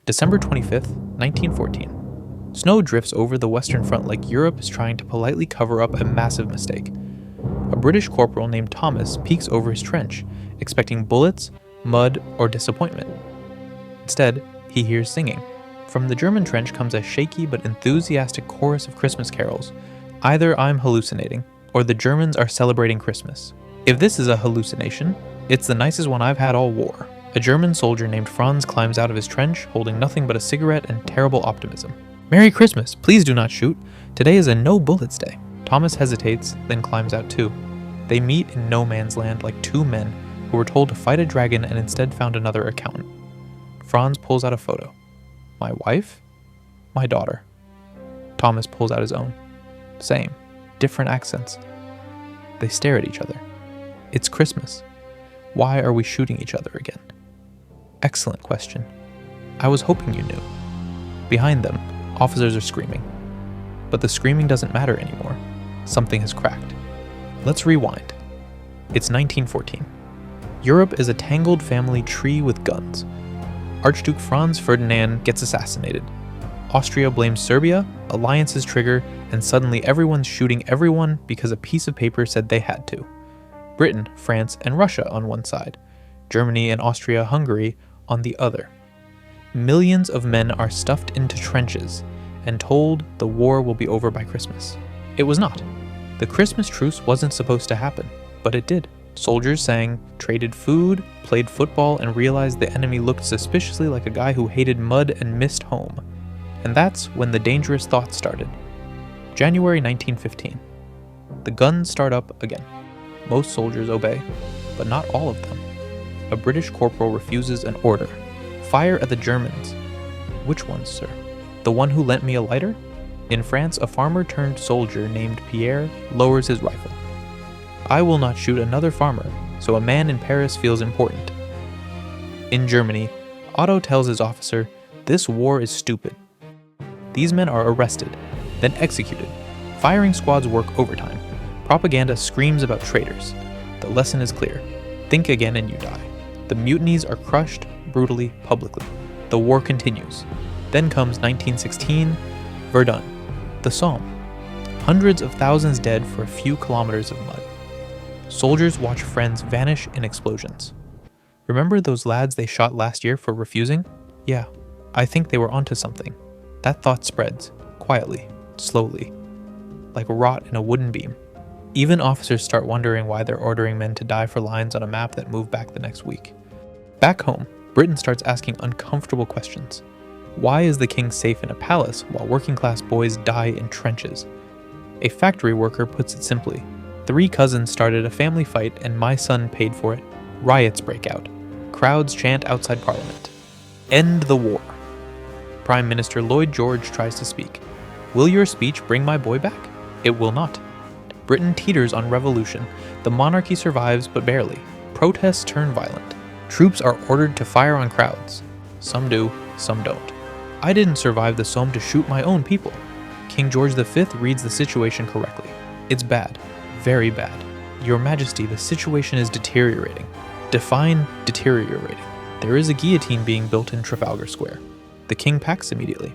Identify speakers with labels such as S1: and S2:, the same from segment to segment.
S1: December 25th, 1914. Snow drifts over the Western Front like Europe is trying to politely cover up a massive mistake. A British corporal named Thomas peeks over his trench, expecting bullets, mud, or disappointment. Instead, he hears singing. From the German trench comes a shaky but enthusiastic chorus of Christmas carols. Either I'm hallucinating, or the Germans are celebrating Christmas. If this is a hallucination, it's the nicest one I've had all war. A German soldier named Franz climbs out of his trench, holding nothing but a cigarette and terrible optimism. "Merry Christmas! Please do not shoot! Today is a no bullets day." Thomas hesitates, then climbs out too. They meet in no man's land like two men who were told to fight a dragon and instead found another accountant. Franz pulls out a photo. "My wife? My daughter." Thomas pulls out his own. Same. Different accents. They stare at each other. It's Christmas. Why are we shooting each other again? Excellent question. I was hoping you knew. Behind them, officers are screaming. But the screaming doesn't matter anymore. Something has cracked. Let's rewind. It's 1914. Europe is a tangled family tree with guns. Archduke Franz Ferdinand gets assassinated. Austria blames Serbia, alliances trigger, and suddenly everyone's shooting everyone because a piece of paper said they had to. Britain, France, and Russia on one side. Germany and Austria-Hungary on the other. Millions of men are stuffed into trenches and told the war will be over by Christmas. It was not. The Christmas Truce wasn't supposed to happen, but it did. Soldiers sang, traded food, played football, and realized the enemy looked suspiciously like a guy who hated mud and missed home. And that's when the dangerous thoughts started. January 1915. The guns start up again. Most soldiers obey, but not all of them. A British corporal refuses an order. "Fire at the Germans." "Which ones, sir?" "The one who lent me a lighter?" In France, a farmer-turned-soldier named Pierre lowers his rifle. "I will not shoot another farmer, so a man in Paris feels important." In Germany, Otto tells his officer, "This war is stupid." These men are arrested, then executed. Firing squads work overtime. Propaganda screams about traitors. The lesson is clear. Think again and you die. The mutinies are crushed brutally, publicly. The war continues. Then comes 1916, Verdun, the Somme. Hundreds of thousands dead for a few kilometers of mud. Soldiers watch friends vanish in explosions. Remember those lads they shot last year for refusing? Yeah, I think they were onto something. That thought spreads, quietly, slowly, like rot in a wooden beam. Even officers start wondering why they're ordering men to die for lines on a map that move back the next week. Back home, Britain starts asking uncomfortable questions. Why is the king safe in a palace while working-class boys die in trenches? A factory worker puts it simply, 3 cousins started a family fight and my son paid for it. Riots break out. Crowds chant outside Parliament. End the war. Prime Minister Lloyd George tries to speak. Will your speech bring my boy back? It will not. Britain teeters on revolution. The monarchy survives, but barely. Protests turn violent. Troops are ordered to fire on crowds. Some do, some don't. I didn't survive the Somme to shoot my own people. King George V reads the situation correctly. It's bad. Very bad. Your Majesty, the situation is deteriorating. Define deteriorating. There is a guillotine being built in Trafalgar Square. The king packs immediately.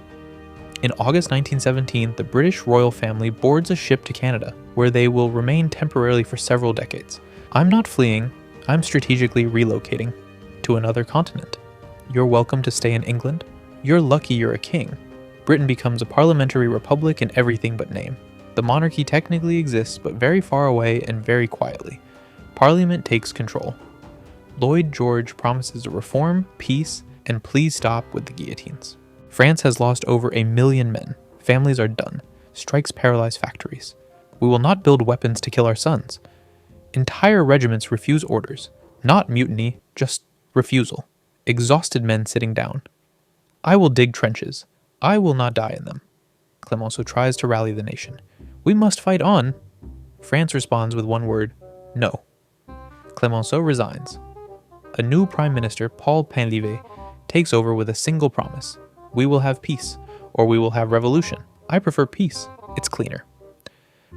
S1: In August 1917, the British royal family boards a ship to Canada, where they will remain temporarily for several decades. I'm not fleeing, I'm strategically relocating to another continent. You're welcome to stay in England. You're lucky you're a king. Britain becomes a parliamentary republic in everything but name. The monarchy technically exists, but very far away and very quietly. Parliament takes control. Lloyd George promises a reform, peace, and please stop with the guillotines. France has lost over 1 million men. Families are done. Strikes paralyze factories. We will not build weapons to kill our sons. Entire regiments refuse orders. Not mutiny, just refusal. Exhausted men sitting down. I will dig trenches. I will not die in them. Clemenceau tries to rally the nation. We must fight on. France responds with one word, no. Clemenceau resigns. A new prime minister, Paul Painlevé, takes over with a single promise. We will have peace, or we will have revolution. I prefer peace. It's cleaner.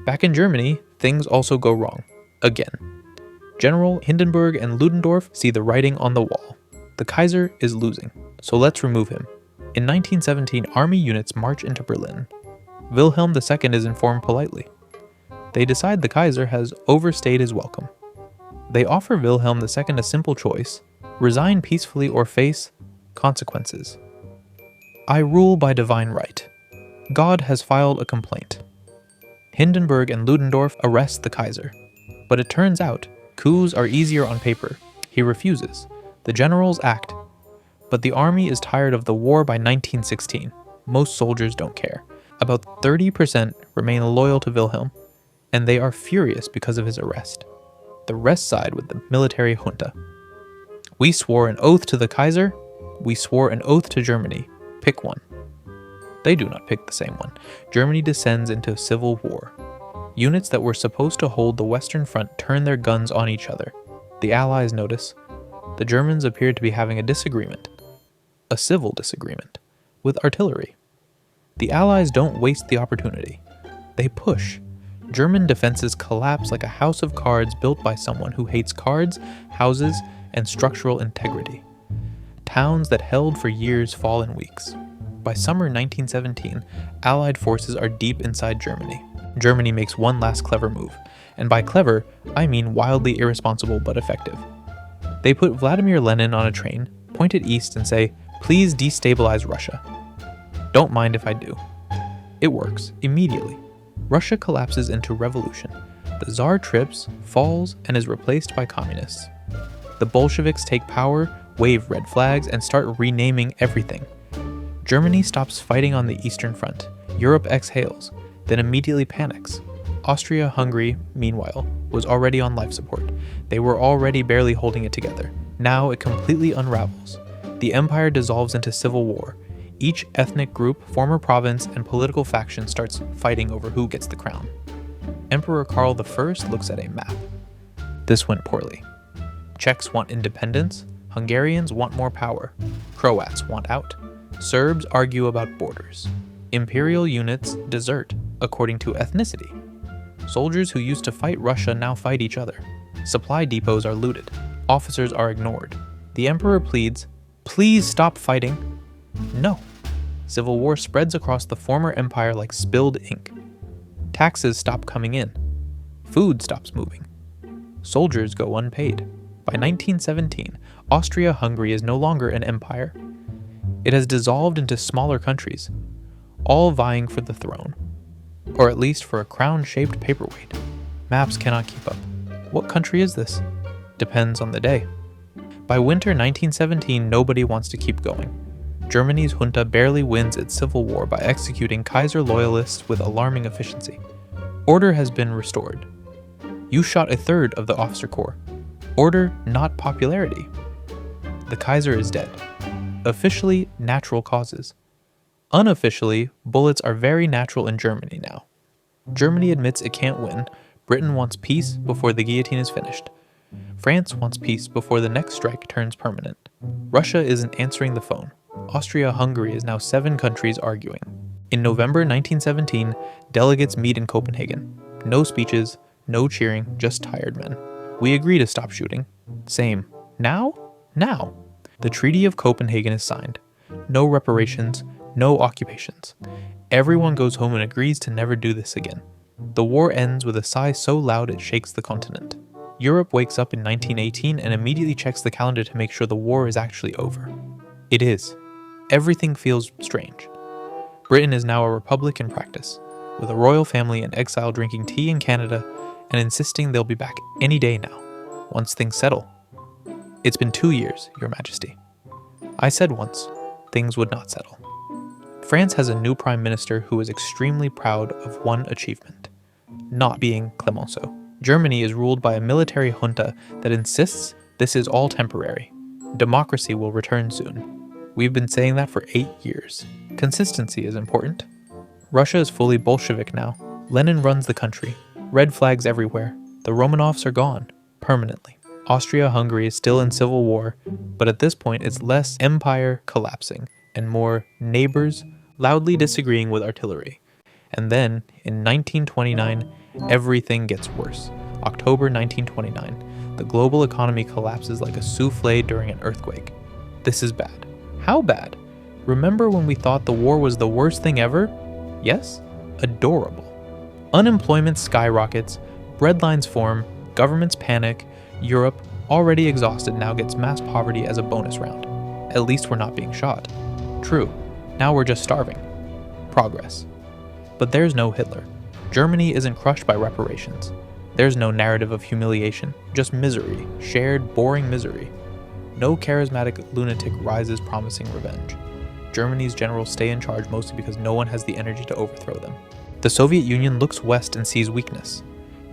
S1: Back in Germany, things also go wrong. Again. General Hindenburg and Ludendorff see the writing on the wall. The Kaiser is losing, so let's remove him. In 1917, army units march into Berlin. Wilhelm II is informed politely. They decide the Kaiser has overstayed his welcome. They offer Wilhelm II a simple choice: resign peacefully or face consequences. I rule by divine right. God has filed a complaint. Hindenburg and Ludendorff arrest the Kaiser. But it turns out, coups are easier on paper. He refuses. The generals act. But the army is tired of the war by 1916. Most soldiers don't care. About 30% remain loyal to Wilhelm, and they are furious because of his arrest. The rest side with the military junta. We swore an oath to the Kaiser. We swore an oath to Germany. Pick one. They do not pick the same one. Germany descends into civil war. Units that were supposed to hold the Western Front turn their guns on each other. The Allies notice. The Germans appear to be having a disagreement. A civil disagreement. With artillery. The Allies don't waste the opportunity. They push. German defenses collapse like a house of cards built by someone who hates cards, houses, and structural integrity. Towns that held for years fall in weeks. By summer 1917, Allied forces are deep inside Germany. Germany makes one last clever move, and by clever, I mean wildly irresponsible but effective. They put Vladimir Lenin on a train, point it east, and say, "Please destabilize Russia." Don't mind if I do. It works, immediately. Russia collapses into revolution. The Tsar trips, falls, and is replaced by communists. The Bolsheviks take power, wave red flags, and start renaming everything. Germany stops fighting on the Eastern Front. Europe exhales, then immediately panics. Austria-Hungary, meanwhile, was already on life support. They were already barely holding it together. Now it completely unravels. The empire dissolves into civil war. Each ethnic group, former province, and political faction starts fighting over who gets the crown. Emperor Karl I looks at a map. This went poorly. Czechs want independence. Hungarians want more power. Croats want out. Serbs argue about borders. Imperial units desert according to ethnicity. Soldiers who used to fight Russia now fight each other. Supply depots are looted. Officers are ignored. The emperor pleads, "Please stop fighting." No. Civil war spreads across the former empire like spilled ink. Taxes stop coming in. Food stops moving. Soldiers go unpaid. By 1917, Austria-Hungary is no longer an empire. It has dissolved into smaller countries, all vying for the throne, or at least for a crown-shaped paperweight. Maps cannot keep up. What country is this? Depends on the day. By winter 1917, nobody wants to keep going. Germany's junta barely wins its civil war by executing Kaiser loyalists with alarming efficiency. Order has been restored. You shot a third of the officer corps. Order, not popularity. The Kaiser is dead. Officially, natural causes. Unofficially, bullets are very natural in Germany now. Germany admits it can't win. Britain wants peace before the guillotine is finished. France wants peace before the next strike turns permanent. Russia isn't answering the phone. Austria-Hungary is now 7 countries arguing. In November 1917, delegates meet in Copenhagen. No speeches, no cheering, just tired men. We agree to stop shooting. Same. Now? Now. The Treaty of Copenhagen is signed. No reparations, no occupations. Everyone goes home and agrees to never do this again. The war ends with a sigh so loud it shakes the continent. Europe wakes up in 1918 and immediately checks the calendar to make sure the war is actually over. It is. Everything feels strange. Britain is now a republic in practice, with a royal family in exile drinking tea in Canada and insisting they'll be back any day now, once things settle. It's been 2 years, Your Majesty. I said once, things would not settle. France has a new prime minister who is extremely proud of one achievement, not being Clemenceau. Germany is ruled by a military junta that insists this is all temporary. Democracy will return soon. We've been saying that for 8 years. Consistency is important. Russia is fully Bolshevik now. Lenin runs the country. Red flags everywhere. The Romanovs are gone, permanently. Austria-Hungary is still in civil war, but at this point it's less empire collapsing and more neighbors loudly disagreeing with artillery. And then, in 1929, everything gets worse. October 1929, the global economy collapses like a souffle during an earthquake. This is bad. How bad? Remember when we thought the war was the worst thing ever? Yes? Adorable. Unemployment skyrockets, breadlines form, governments panic, Europe, already exhausted, now gets mass poverty as a bonus round. At least we're not being shot. True, now we're just starving. Progress. But there's no Hitler. Germany isn't crushed by reparations. There's no narrative of humiliation, just misery, shared, boring misery. No charismatic lunatic rises promising revenge. Germany's generals stay in charge mostly because no one has the energy to overthrow them. The Soviet Union looks west and sees weakness.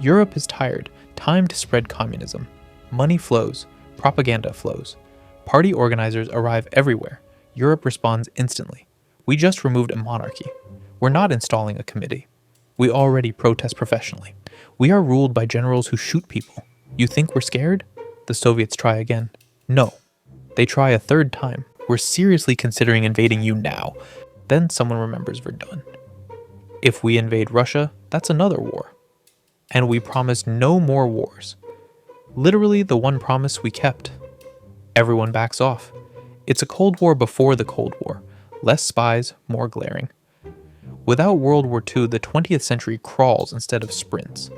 S1: Europe is tired, time to spread communism. Money flows, propaganda flows. Party organizers arrive everywhere. Europe responds instantly. We just removed a monarchy. We're not installing a committee. We already protest professionally. We are ruled by generals who shoot people. You think we're scared? The Soviets try again. No. They try a third time. We're seriously considering invading you now. Then someone remembers Verdun. If we invade Russia, that's another war. And we promised no more wars. Literally the one promise we kept. Everyone backs off. It's a Cold War before the Cold War. Less spies, more glaring. Without World War II, the 20th century crawls instead of sprints.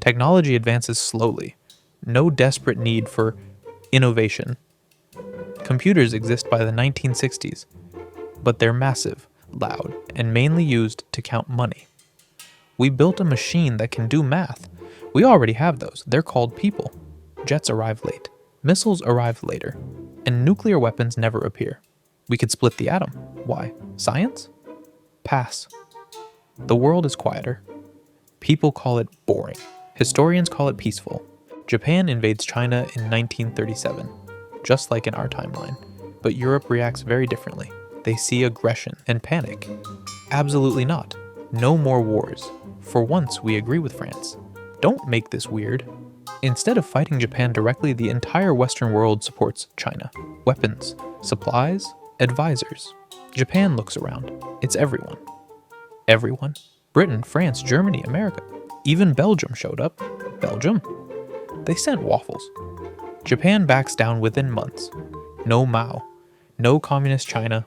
S1: Technology advances slowly. No desperate need for innovation. Computers exist by the 1960s, but they're massive, loud, and mainly used to count money. We built a machine that can do math. We already have those. They're called people. Jets arrive late. Missiles arrive later. And nuclear weapons never appear. We could split the atom. Why? Science? Pass. The world is quieter. People call it boring. Historians call it peaceful. Japan invades China in 1937, just like in our timeline. But Europe reacts very differently. They see aggression and panic. Absolutely not. No more wars. For once, we agree with France. Don't make this weird. Instead of fighting Japan directly, the entire Western world supports China. Weapons, supplies, advisors. Japan looks around. It's everyone. Everyone. Britain, France, Germany, America. Even Belgium showed up. Belgium? They sent waffles. Japan backs down within months. No Mao. No communist China.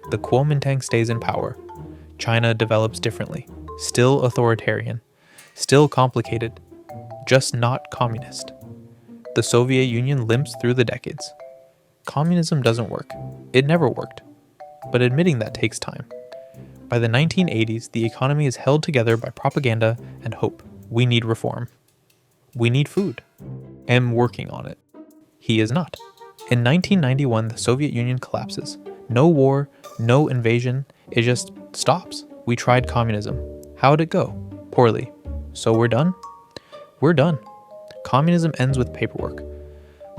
S1: The Kuomintang stays in power. China develops differently. Still authoritarian. Still complicated. Just not communist. The Soviet Union limps through the decades. Communism doesn't work. It never worked. But admitting that takes time. By the 1980s, the economy is held together by propaganda and hope. We need reform. We need food. Am working on it. He is not. In 1991, the Soviet Union collapses. No war, no invasion, it just stops. We tried communism. How'd it go? Poorly. So we're done? We're done. Communism ends with paperwork.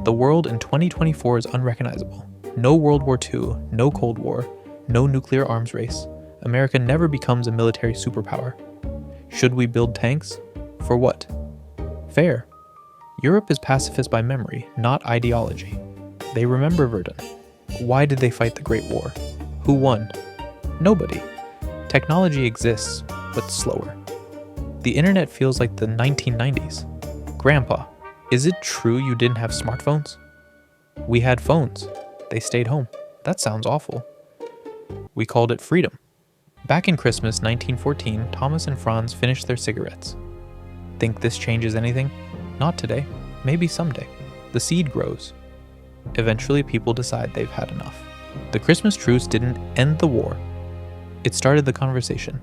S1: The world in 2024 is unrecognizable. No World War II, no Cold War, no nuclear arms race. America never becomes a military superpower. Should we build tanks? For what? Fair. Europe is pacifist by memory, not ideology. They remember Verdun. Why did they fight the Great War? Who won? Nobody. Technology exists, but slower. The internet feels like the 1990s. Grandpa, is it true you didn't have smartphones? We had phones. They stayed home. That sounds awful. We called it freedom. Back in Christmas 1914, Thomas and Franz finished their cigarettes. Think this changes anything? Not today. Maybe someday. The seed grows. Eventually, people decide they've had enough. The Christmas Truce didn't end the war. It started the conversation.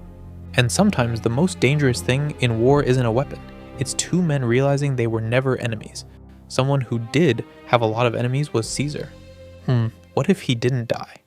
S1: And sometimes the most dangerous thing in war isn't a weapon. It's two men realizing they were never enemies. Someone who did have a lot of enemies was Caesar. What if he didn't die?